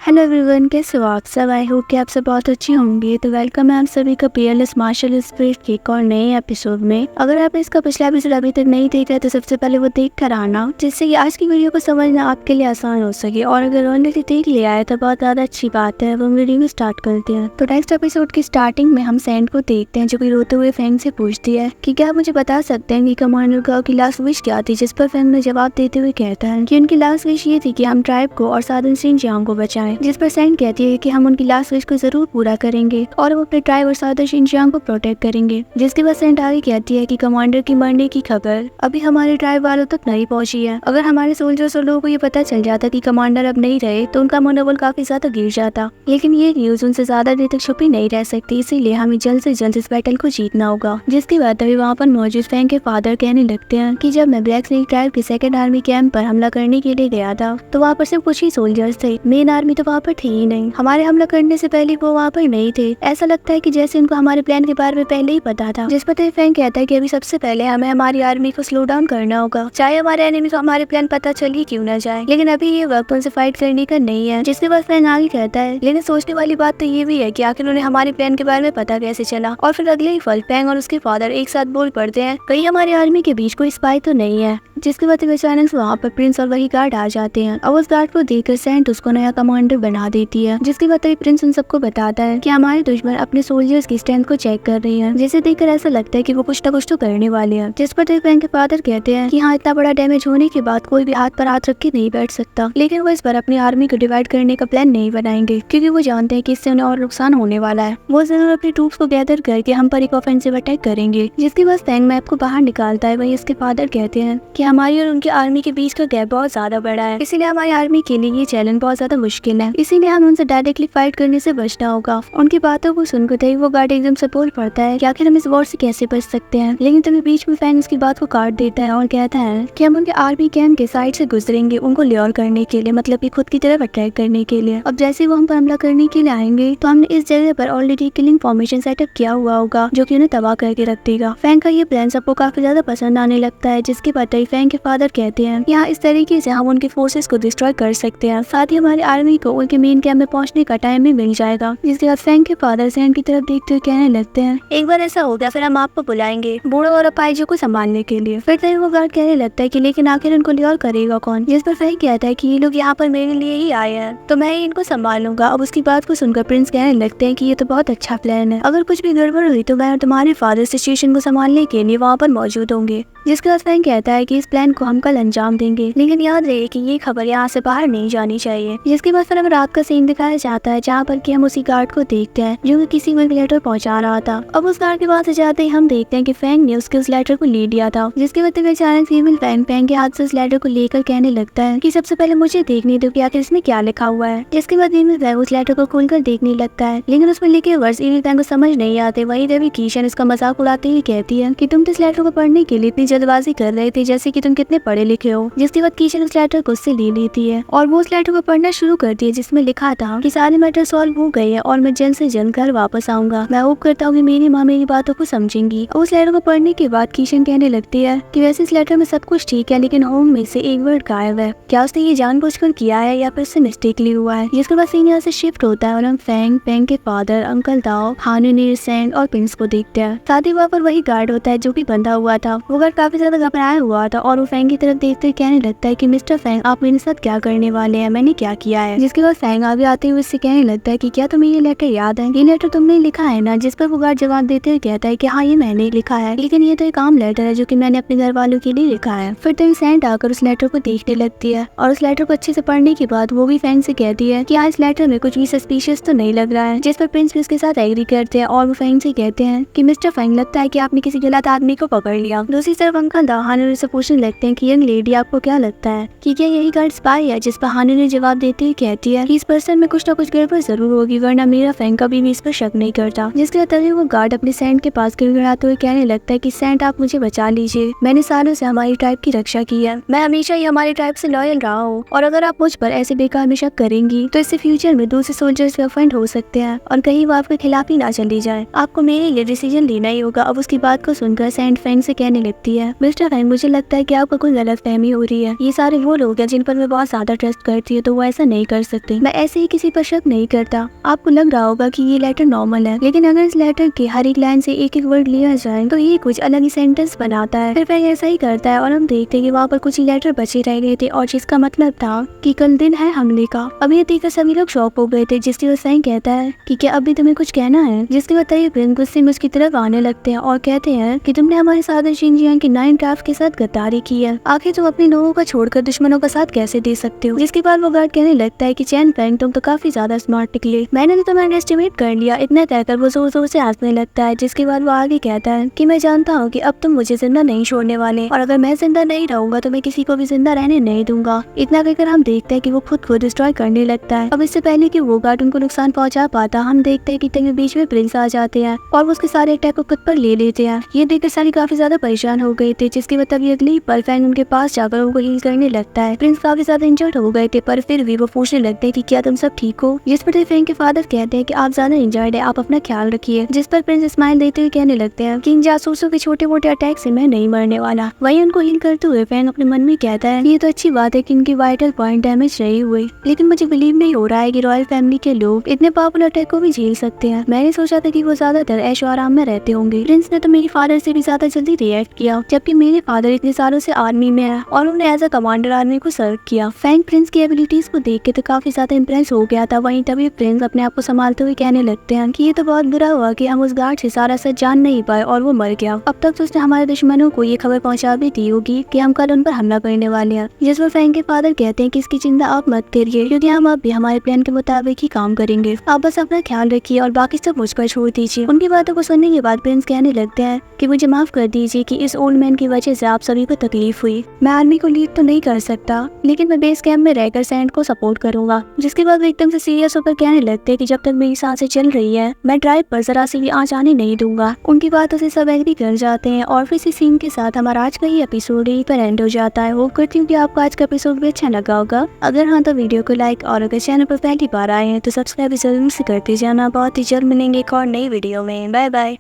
Hello everyone, कैसे हो आप सब। आई होप कि आप सब बहुत अच्छे होंगे। तो वेलकम है आप सभी का पीएलएस मार्शल स्पिरिट के एक और नए एपिसोड में। अगर आप इसका पिछला एपिसोड अभी तक नहीं देख रहे तो सबसे पहले वो देख कर आना, जिससे कि आज की वीडियो को समझना आपके लिए आसान हो सके। और अगर ऑलरेडी देख लिया है तो बहुत ज्यादा अच्छी बात है। वो वीडियो को स्टार्ट करते हैं। तो नेक्स्ट एपिसोड की स्टार्टिंग में हम सैंड को देखते हैं, जो कि रोते हुए फैंग से पूछती है कि क्या आप मुझे बता सकते हैं कि कमांडर गाओ की लास्ट विश क्या थी। जिस पर फैंग ने जवाब देते हुए कहता है कि उनकी लास्ट विश ये थी कि हम ट्राइब को और साधन शिनचांग को बचाएं। जिस पर सैंड कहती है कि हम उनकी लास्ट विश को जरूर पूरा करेंगे और वो अपने ट्राइब और साधन शिनचांग को प्रोटेक्ट करेंगे। जिसके बाद सैंड आगे कहती है कि कमांडर की मरने की खबर अभी हमारे ट्राइब वालों तक नहीं पहुंची है। अगर हमारे सोल्जर्स और लोगों को ये पता चल जाता कि कमांडर अब नहीं रहे तो उनका मनोबल काफी ज्यादा गिर जाता। लेकिन ये न्यूज उनसे ज्यादा देर तक छुपी नहीं रह सकती, इसीलिए हमें जल्द से जल्द इस बैटल को जीतना होगा। जिसके बाद तभी वहाँ पर मौजूद फैंग के फादर कहने लगते हैं कि जब मैं ब्लैक स्नेक ट्राइब के सेकंड आर्मी कैंप पर हमला करने के लिए गया था तो वहाँ पर सिर्फ कुछ ही सोल्जर्स थे, मेन आर्मी तो वहाँ पर थी ही नहीं। हमारे हमला करने से पहले वो वहाँ पर नहीं थे। ऐसा लगता है कि जैसे उनको हमारे प्लान के बारे में पहले ही पता था। जिस पर फैंग कहता है कि अभी सबसे पहले हमें हमारी आर्मी को स्लो डाउन करना होगा, चाहे हमारे एनिमी को हमारे प्लान पता चल ही क्यों न जाए। लेकिन अभी ये वक्त उनसे फाइट करने का नहीं है। जिसके बाद फैंग आगे कहता है लेकिन सोचने वाली बात तो ये भी है कि आखिर उन्हें हमारे प्लान के बारे में पता कैसे चला। और फिर अगले ही पल फैंग और उसके फादर एक साथ बोल पड़ते हैं कहीं हमारी आर्मी के बीच कोई स्पाई तो नहीं है। जिसके बाद अचानक से वहाँ पर प्रिंस और वही गार्ड आ जाते हैं और उस गार्ड को देखकर सैंड उसको नया कमांडर बना देती है। जिसके बाद प्रिंस उन सबको बताता है कि हमारे दुश्मन अपने सोल्जर्स की स्ट्रेंथ को चेक कर रही है, जिसे देखकर ऐसा लगता है कि वो कुछ न कुछ तो करने वाले हैं। जिस पर फैंग के फादर कहते हैं कि हाँ, इतना बड़ा डैमेज होने के बाद कोई भी हाथ पर हाथ रख के नहीं बैठ सकता। लेकिन वो इस बार अपनी आर्मी को डिवाइड करने का प्लान नहीं बनाएंगे, क्योंकि वो जानते हैं कि इससे उन्हें और नुकसान होने वाला है। वो जरूर अपनी ट्रूप्स को गैदर करके हम पर एक ऑफेंसिव अटैक करेंगे। जिसके बाद फैंग मैप को बाहर निकालता है। वही इसके फादर कहते हैं कि हमारी और उनकी आर्मी के बीच का गैप बहुत ज्यादा बड़ा है, इसीलिए हमारी आर्मी के लिए ये चैलेंज बहुत ज्यादा मुश्किल है। इसीलिए हमें उनसे डायरेक्टली फाइट करने से बचना होगा। उनकी बातों को सुनकर तभी वो गार्ड एकदम से बोल पड़ता है कि आखिर हम इस वॉर से कैसे बच सकते हैं। लेकिन तभी बीच में फैंग उसकी बात को काट देता है और कहता है कि हम उनके आर्मी कैंप के साइड से गुजरेंगे उनको ल्योर करने के लिए, मतलब कि खुद की तरफ अटैक करने के लिए। अब जैसे वो हम पर हमला करने के लिए आएंगे तो हमने इस जगह पर ऑलरेडी किलिंग फॉर्मेशन सेटअप किया हुआ होगा, जो कि उन्हें तबाह करके रख देगा। फैंग का ये प्लान सबको काफी ज्यादा पसंद आने लगता है। जिसके बाद फैंग के फादर कहते हैं यहाँ इस तरीके से हम उनके फोर्सेस को डिस्ट्रॉय कर सकते हैं, साथ ही हमारी आर्मी को उनके मेन कैंप में पहुंचने का टाइम भी मिल जाएगा। जिसके बाद फैंग के फादर सैंड की तरफ देखते हुए कहने लगते हैं एक बार ऐसा हो गया फिर हम आपको बुलाएंगे बूढ़ों और अपाहिजों को संभालने के लिए। फिर तभी वो गार्ड कहने लगता है कि लेकिन आखिर उनको ल्योर करेगा कौन। जिस पर फैंग कहता है कि ये लोग यहाँ पर मेरे लिए ही आए हैं तो मैं ही इनको संभालूंगा। अब उसकी बात को सुनकर प्रिंस कहने लगते हैं कि ये तो बहुत अच्छा प्लान है, अगर कुछ भी गड़बड़ हुई तो मैं और तुम्हारे फादर सिचुएशन को संभालने के लिए वहाँ पर मौजूद होंगे। जिसके बाद फैंग कहता है कि इस प्लान को हम कल अंजाम देंगे, लेकिन याद रहे कि ये खबर यहाँ से बाहर नहीं जानी चाहिए। जिसके बाद फिर हमें रात का सीन दिखाया जाता है, जहाँ पर कि हम उसी गार्ड को देखते हैं जो कि किसी को एक लेटर पहुँचा रहा था। अब उस गार्ड के पास जाते ही हम देखते हैं कि फैंग ने उसके उस लेटर को ले लिया था। जिसके बाद अचानक फीमेल फैंग के हाथ से उस लेटर को लेकर कहने लगता है कि सबसे पहले मुझे देखने दो कि आखिर इसमें क्या लिखा हुआ है। जिसके बाद फीमेल फैंग उस लेटर को खोलकर देखने लगता है, लेकिन उसमें लिखे वर्ड्स फीमेल फैंग को समझ नहीं आते। वही देवी कीशन इसका मजाक उड़ाते हुए कहती है कि तुम तो इस लेटर को पढ़ने के लिए इतनी जल्दबाजी कर रहे थे जैसे कि तुम कितने पढ़े लिखे हो। जिसके बाद कीशन उस लेटर को उससे ले लेती है और वो उस लेटर को पढ़ना शुरू करती है, जिसमें लिखा था कि सारे मैटर सॉल्व हो गए हैं और मैं जल्द से जल्द घर वापस आऊंगा। मैं होप करता हूँ कि मेरी माँ मेरी बातों को समझेंगी। उस लेटर को पढ़ने के बाद कीशन कहने लगती है कि वैसे इस लेटर में सब कुछ ठीक है, लेकिन होम में से एक वर्ड गायब है। क्या उसने ये जानबूझकर किया है या फिर उससे मिस्टेकली हुआ है। जिसके बाद सीन यहाँ से शिफ्ट होता है और हम फैंग के फादर, अंकल दाओ, हानुनीर, सैंड और प्रिंस को देखते हैं। साथ ही वहाँ पर वही गार्ड होता है जो भी बंधा हुआ था। वो गार्ड काफी ज्यादा घबराया हुआ था और वो फैंग की तरफ देखते कहने लगता है कि मिस्टर फैंग आप मेरे साथ क्या करने वाले हैं, मैंने क्या किया है। जिसके बाद फैंग आगे आते हुए उससे कहने लगता है कि क्या तुम्हें ये लेटर याद है, ये लेटर तुमने लिखा है ना। जिस पर वो गार्ड जवाब देते हुए कहता है कि हाँ ये मैंने लिखा है, लेकिन ये तो एक आम लेटर है जो कि मैंने अपने घर वालों के लिए लिखा है। फिर तभी सैंड आकर उस लेटर को देखने लगती है और उस लेटर को अच्छे से पढ़ने के बाद वो भी फैंग से कहती है कि हाँ इस लेटर में कुछ भी सस्पिशियस तो नहीं लग रहा है। जिस पर प्रिंस भी उसके साथ एग्री करते हैं और वो फैंग से कहते हैं कि मिस्टर फैंग लगता है कि आपने किसी गलत आदमी को पकड़ लिया। दूसरी तरफ अंकल दाओ हानुनी से पूछने लगते हैं कि यंग लेडी आपको क्या लगता है कि क्या यही गार्ड स्पाई है। जिस पर हानुनी जवाब देते हुए कहती है कि इस पर्सन में कुछ ना कुछ गड़बड़ जरूर होगी, वरना मेरा फैंग कभी भी इस पर शक नहीं करता। जिसके बाद तभी वो गार्ड अपने सैंड के पास गिड़गिड़ाते हुए कहने लगता है कि सैंड आप मुझे बचा लीजिए, मैंने सालों से हमारी ट्राइब की रक्षा की है, मैं हमेशा ही हमारी ट्राइब से लॉयल रहा हूँ और अगर आप मुझ पर ऐसे बेकार में शक करेंगी तो इससे फ्यूचर में दूसरे सोल्जर्स भी ऑफेंड हो सकते हैं और कहीं वो आपके खिलाफ ही ना चली जाए। आपको मेरे लिए डिसीजन लेना ही होगा। अब उसकी बात को सुनकर सैंड फैंग से कहने लगती है मिस्टर फैंग मुझे लगता है कि आपको कोई गलतफहमी हो रही है, ये सारे वो लोग हैं जिन पर मैं बहुत ज्यादा ट्रस्ट करती हूँ, तो वो ऐसा नहीं कर सकते। मैं ऐसे ही किसी पर शक नहीं करता। आपको लग रहा होगा कि ये लेटर नॉर्मल है, लेकिन अगर इस लेटर के हर एक लाइन से एक एक वर्ड लिया जाए तो ये कुछ अलग ही सेंटेंस बनाता है। फिर वह ऐसा ही करता है और हम देखते हैं कि वहाँ पर कुछ ही लेटर बचे रह गए थे और जिसका मतलब था कि कल दिन है हमले का। अब ये देखकर सभी लोग शॉक हो गए थे, जिसके बाद सैंग कहता है कि क्या अभी तुम्हें कुछ कहना है। जिसके बाद तभी प्रिंस गुस्से में उसकी तरफ आने लगते हैं और कहते हैं कि तुमने हमारे साथ शिनजियांग के 9 क्राफ्ट के साथ गद्दारी की है, आखिर तुम अपने लोगों को छोड़कर दुश्मनों का साथ कैसे दे सकते हो। जिसके बाद वो गार्ड कहने लगता है कि चैन फैंग तुम तो काफी ज्यादा स्मार्ट निकले, मैंने तो तुम्हें अंडरएस्टिमेट कर लिया। इतना कहकर वो जोर जोर से हंसने लगता है। जिसके बाद वो आगे कहता है कि मैं जानता हूँ कि अब तुम मुझे जिंदा नहीं छोड़ने वाले, और अगर मैं जिंदा नहीं रहूंगा तो मैं किसी को भी जिंदा रहने नहीं दूंगा। इतना कहकर हम देखते हैं कि वो खुद को डिस्ट्रॉय करने लगता है। अब इससे पहले कि वो गार्ड उनको नुकसान पहुंचा पाता, हम देखते हैं कि तभी बीच में प्रिंस आ जाते हैं और वो उसके सारे अटैक को खुद पर ले लेते हैं। ये देखकर सारी काफी ज्यादा परेशान हो गए थे। जिसके बाद तभी अगली पल फैंग उनके पास जाकर उनको हील करने लगता है। प्रिंस काफी ज्यादा इंजर्ड हो गए थे, पर फिर भी वो पूछने लगते हैं कि क्या तुम सब ठीक हो। जिस पर फैंग के फादर कहते हैं कि आप ज्यादा इंजर्ड है, आप अपना ख्याल रखिए। जिस पर प्रिंस स्माइल देते हुए कहने लगते हैं कि इन जासूसों के छोटे मोटे अटैक से मैं नहीं मरने वाला। वहीं उनको हील करते हुए फैंग अपने मन में कहता है ये तो अच्छी बात है कि इनकी वाइटल पॉइंट डैमेज रही हुई, लेकिन मुझे बिलीव नहीं हो रहा है कि रॉयल फैमिली के लोग इतने पावरफुल अटैक को भी झेल सकते हैं। मैंने सोचा था कि वो ज्यादातर ऐशो आराम में रहते होंगे। प्रिंस ने तो मेरे फादर से भी ज्यादा जल्दी रिएक्ट किया, जबकि मेरे फादर इतने सालों से आर्मी में है और उन्होंने एज अ कमांडर आर्मी को सर्व किया। फैंग प्रिंस की एबिलिटीज को देख के तो काफी ज्यादा इम्प्रेस हो गया था। वहीं तभी प्रिंस अपने आप को संभालते हुए कहने लगते हैं कि ये तो बहुत बुरा हुआ कि हम उस गार्ड से सारा सच जान नहीं पाए और वो मर गया। अब तक तो उसने हमारे दुश्मनों को ये खबर पहुंचा भी दी होगी कि हम कल उन पर हमला करने वाले हैं। जिस पर फैंग के फादर कहते हैं कि इसकी चिंता आप मत करिए, क्योंकि हम अब भी हमारे प्लान के मुताबिक ही काम करेंगे। आप बस अपना ख्याल रखिए और बाकी सब मुझ पर छोड़ दीजिए। उनकी बातों को सुनने के बाद प्रिंस कहने लगते हैं कि मुझे माफ कर दीजिए कि इस ओल्ड मैन की वजह से आप सभी को तकलीफ हुई। मैं आर्मी को लीड तो नहीं कर सकता, लेकिन मैं बेस कैंप में रहकर सैंड को सपोर्ट करूंगा। जिसके बाद वो एकदम से सीरियस होकर कहने लगते हैं कि जब तक मेरी सांसें चल रही है मैं ड्राइव पर जरा सी भी आँच आने नहीं दूंगा। उनकी बातों से सब एग्री कर जाते हैं और फिर इसी सीन के साथ हमारा आज का ही एपिसोड यहीं पर एंड हो जाता है। होप करती हूँ कि आपको आज का एपिसोड भी अच्छा लगा होगा। अगर हाँ तो वीडियो को लाइक, और अगर चैनल पर पहली बार आए हैं तो सब्सक्राइब जरूर से करते जाना। बहुत ही जल्द मिलेंगे एक और नई वीडियो में। Bye bye.